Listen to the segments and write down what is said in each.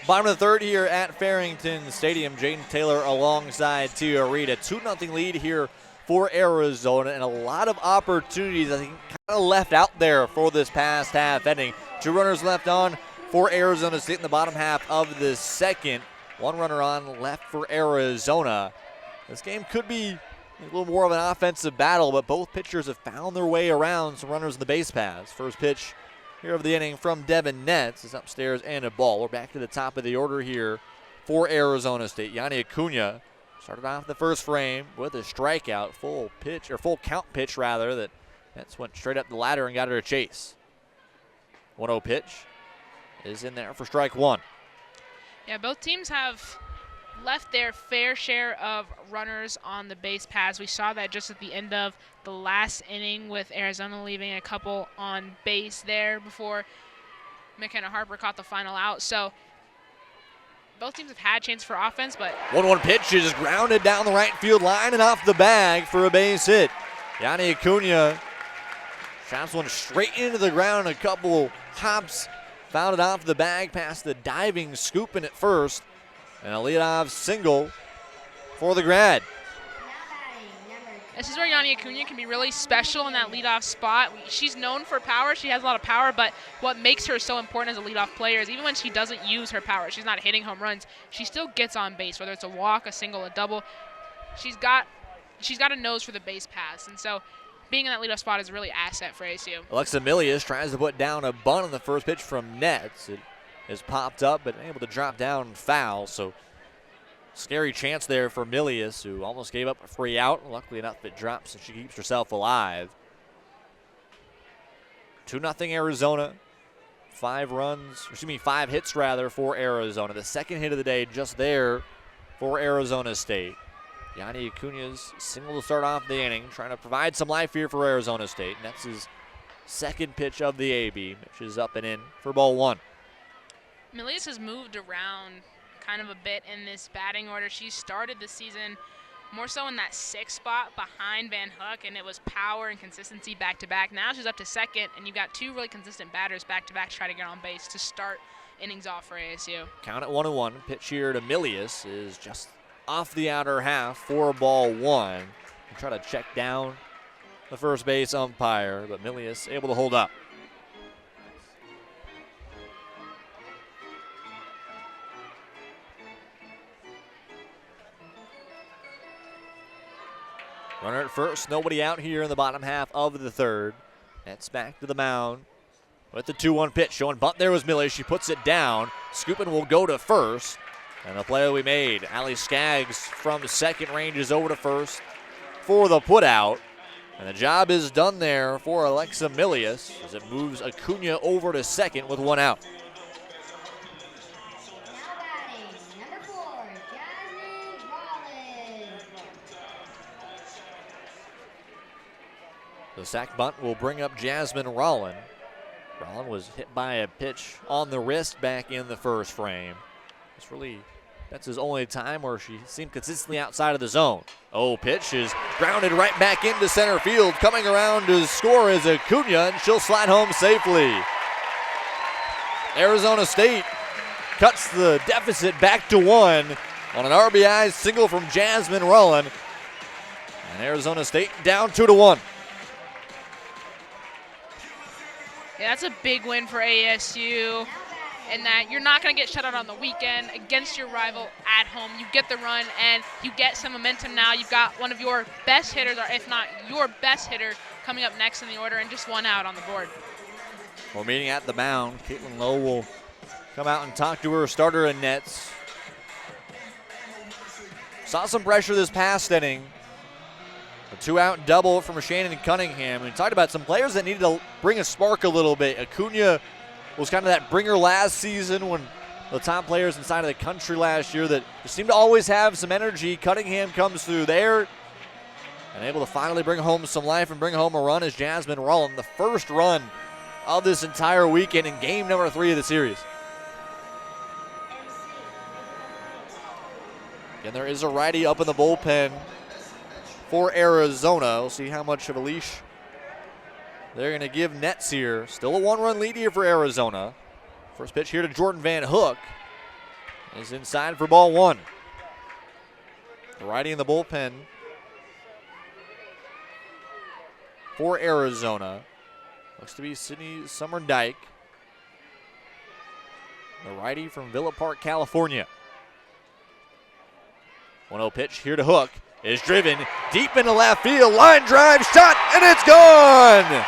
Bottom of the third here at Farrington Stadium. Jaden Taylor alongside Tia Reed. A 2-0 lead here for Arizona, and a lot of opportunities, I think, kind of left out there for this past half inning. 2 runners left on for Arizona State in the bottom half of the second. 1 runner on left for Arizona. This game could be a little more of an offensive battle, but both pitchers have found their way around some runners in the base paths. First pitch here of the inning from Devin Netz is upstairs and a ball. We're back to the top of the order here for Arizona State. Yanni Acuna started off the first frame with a strikeout, full count pitch that Netz went straight up the ladder and got her a chase. 1-0 pitch is in there for strike 1. Yeah, both teams have left their fair share of runners on the base paths. We saw that just at the end of the last inning with Arizona leaving a couple on base there before McKenna Harper caught the final out. So both teams have had a chance for offense, but 1-1 pitch is grounded down the right field line and off the bag for a base hit. Yanni Acuna shots one straight into the ground, a couple hops, found it off the bag past the diving scooping at first, and a leadoff single for the Grad. This is where Yanni Acuna can be really special in that leadoff spot. She's known for power. She has a lot of power, but what makes her so important as a leadoff player is even when she doesn't use her power, she's not hitting home runs, she still gets on base, whether it's a walk, a single, a double. She's got a nose for the base pass, and so being in that leadoff spot is a really asset for ASU. Alexa Milius tries to put down a bunt on the first pitch from Netz. It is popped up, but able to drop down foul, so scary chance there for Milius, who almost gave up a free out. Luckily enough, it drops and she keeps herself alive. 2-0 Arizona. 5 hits for Arizona. The second hit of the day just there for Arizona State. Yanni Acuna's single to start off the inning, trying to provide some life here for Arizona State. And that's his second pitch of the AB, which is up and in for ball 1. Milius has moved around kind of a bit in this batting order. She started the season more so in that 6th spot behind Van Hook, and it was power and consistency back-to-back. Now she's up to 2nd, and you've got 2 really consistent batters back-to-back to try to get on base to start innings off for ASU. Count at 1-1. Pitch here to Milius is just off the outer half for ball 1. Try to check down the first base umpire, but Milius able to hold up. Runner at first, nobody out here in the bottom half of the third. That's back to the mound with the 2-1 pitch. Showing bunt there was Milius. She puts it down. Scoopin will go to first. And the play we made, Allie Skaggs from the second ranges over to first for the putout. And the job is done there for Alexa Milius as it moves Acuna over to second with 1 out. The sac bunt will bring up Jasmine Rollin. Rollin was hit by a pitch on the wrist back in the first frame. That's his only time where she seemed consistently outside of the zone. Oh, pitch is grounded right back into center field. Coming around to score is Acuna, and she'll slide home safely. Arizona State cuts the deficit back to 1 on an RBI single from Jasmine Rollin. And Arizona State down 2-1. Yeah, that's a big win for ASU, in that you're not going to get shut out on the weekend against your rival at home. You get the run, and you get some momentum now. You've got one of your best hitters, or if not your best hitter, coming up next in the order, and just 1 out on the board. Well, meeting at the mound, Caitlin Lowe will come out and talk to her starter in nets. Saw some pressure this past inning. A 2-out double from Shannon Cunningham. We talked about some players that needed to bring a spark a little bit. Acuna was kind of that bringer last season when the top players inside of the country last year that just seemed to always have some energy. Cunningham comes through there and able to finally bring home some life and bring home a run as Jasmine Rollin, the first run of this entire weekend in game number 3 of the series. And there is a righty up in the bullpen for Arizona. We'll see how much of a leash they're going to give Netz here. Still a 1-run lead here for Arizona. First pitch here to Jordan Van Hook. is inside for ball one. The righty in the bullpen for Arizona looks to be Sydney Summerdike, the righty from Villa Park, California. 1-0 pitch here to Hook is driven deep into left field. Line drive shot, and it's gone!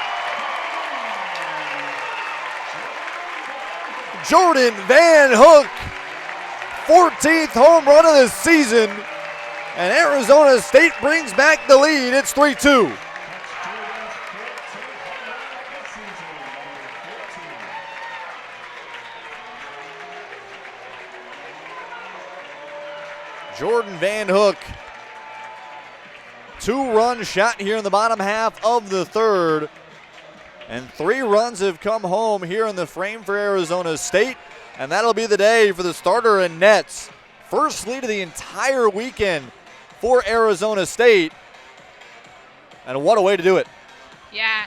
Jordan Van Hook, 14th home run of the season, and Arizona State brings back the lead. It's 3-2. Jordan Van Hook, 2-run shot here in the bottom half of the third. And 3 runs have come home here in the frame for Arizona State. And that'll be the day for the starter and nets. First lead of the entire weekend for Arizona State. And what a way to do it. Yeah.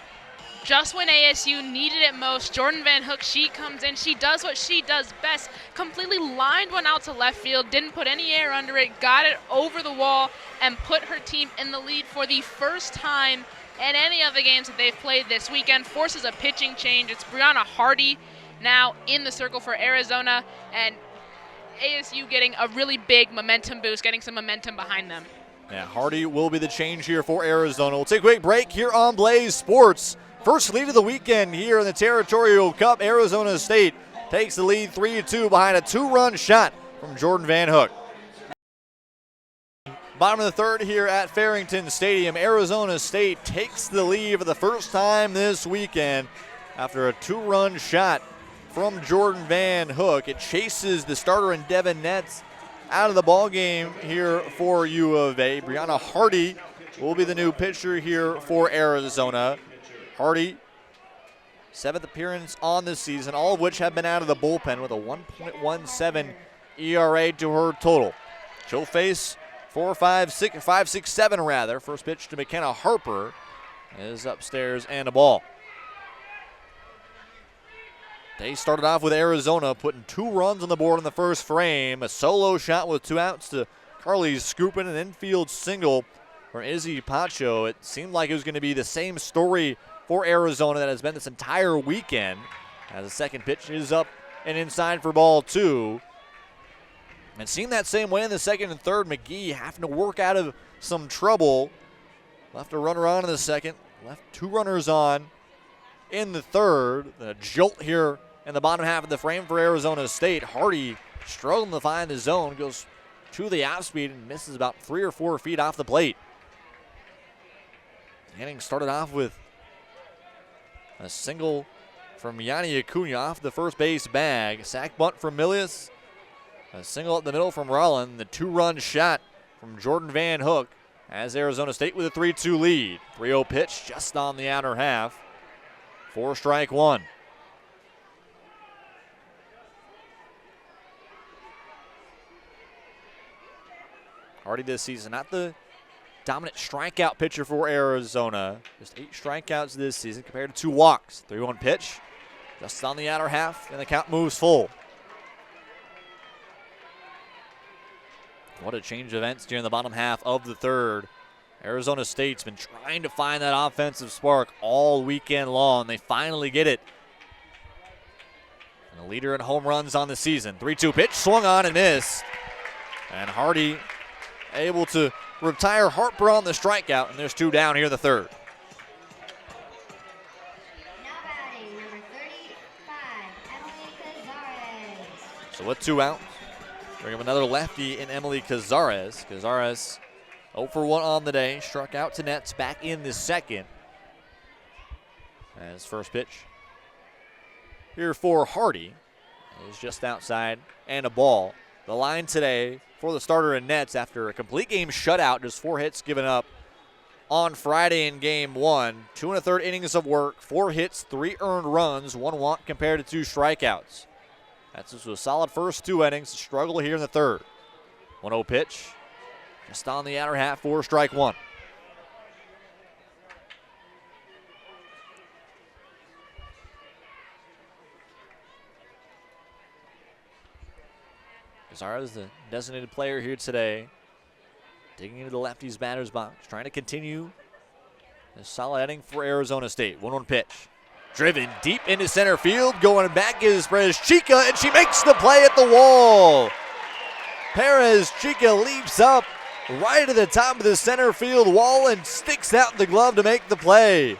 Just when ASU needed it most, Jordan Van Hook, she comes in. She does what she does best. Completely lined one out to left field, didn't put any air under it, got it over the wall, and put her team in the lead for the first time in any of the games that they've played this weekend. Forces a pitching change. It's Brianna Hardy now in the circle for Arizona, and ASU getting a really big momentum boost, getting some momentum behind them. Yeah, Hardy will be the change here for Arizona. We'll take a quick break here on Blaze Sports. First lead of the weekend here in the Territorial Cup. Arizona State takes the lead 3-2 behind a 2-run shot from Jordan Van Hook. Bottom of the third here at Farrington Stadium. Arizona State takes the lead for the first time this weekend after a 2-run shot from Jordan Van Hook. It chases the starter and Devin Nets out of the ball game here for U of A. Brianna Hardy will be the new pitcher here for Arizona. Hardy, 7th appearance on this season, all of which have been out of the bullpen with a 1.17 ERA to her total. She'll face 5-6-7 rather. First pitch to McKenna Harper is upstairs and a ball. They started off with Arizona putting 2 runs on the board in the first frame. A solo shot with 2 outs to Carly Scoopin, an infield single for Izzy Pacho. It seemed like it was going to be the same story for Arizona that has been this entire weekend, as the second pitch is up and inside for ball 2. And seemed that same way in the second and third. McGee having to work out of some trouble. Left a runner on in the second, left 2 runners on in the third. The jolt here in the bottom half of the frame for Arizona State. Hardy struggling to find the zone, goes to the off speed and misses about 3 or 4 feet off the plate. The inning started off with a single from Yanni Acuna off the first base bag. Sack bunt from Milius. A single up the middle from Rollin. The 2-run shot from Jordan Van Hook as Arizona State with a 3-2 lead. 3-0 pitch just on the outer half. 4 strike 1. Hardy this season, not the dominant strikeout pitcher for Arizona. Just 8 strikeouts this season compared to 2 walks. 3-1 pitch, just on the outer half, and the count moves full. What a change of events during the bottom half of the third. Arizona State's been trying to find that offensive spark all weekend long. They finally get it. And the leader in home runs on the season. 3-2 pitch, swung on and missed. And Hardy able to retire Harper on the strikeout, and there's 2 down here in the third. Now batting, number 35, Emily Cazares. So with 2 out, bring up another lefty in Emily Cazares. Cazares 0 for 1 on the day, struck out to Nets back in the second. As first pitch here for Hardy is just outside and a ball. The line today for the starter in Nets after a complete game shutout, just 4 hits given up on Friday in game 1. 2 1/3 innings of work, 4 hits, 3 earned runs, 1 walk compared to 2 strikeouts. That's just a solid first 2 innings. Struggle here in the third. 1-0 pitch, just on the outer half, 4 strike 1. Zara's the designated player here today. Digging into the lefties batter's box, trying to continue a solid inning for Arizona State. 1-1 pitch. Driven deep into center field. Going back is Perez Chica, and she makes the play at the wall. Perez Chica leaps up right at the top of the center field wall and sticks out the glove to make the play.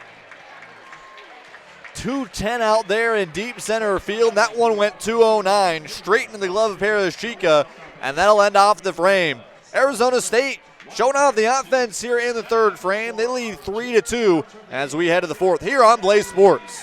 210 out there in deep center field. That one went 209 straight into the glove of Perez Chica, and that'll end off the frame. Arizona State showing off the offense here in the third frame. They lead 3-2 as we head to the fourth here on Blaze Sports.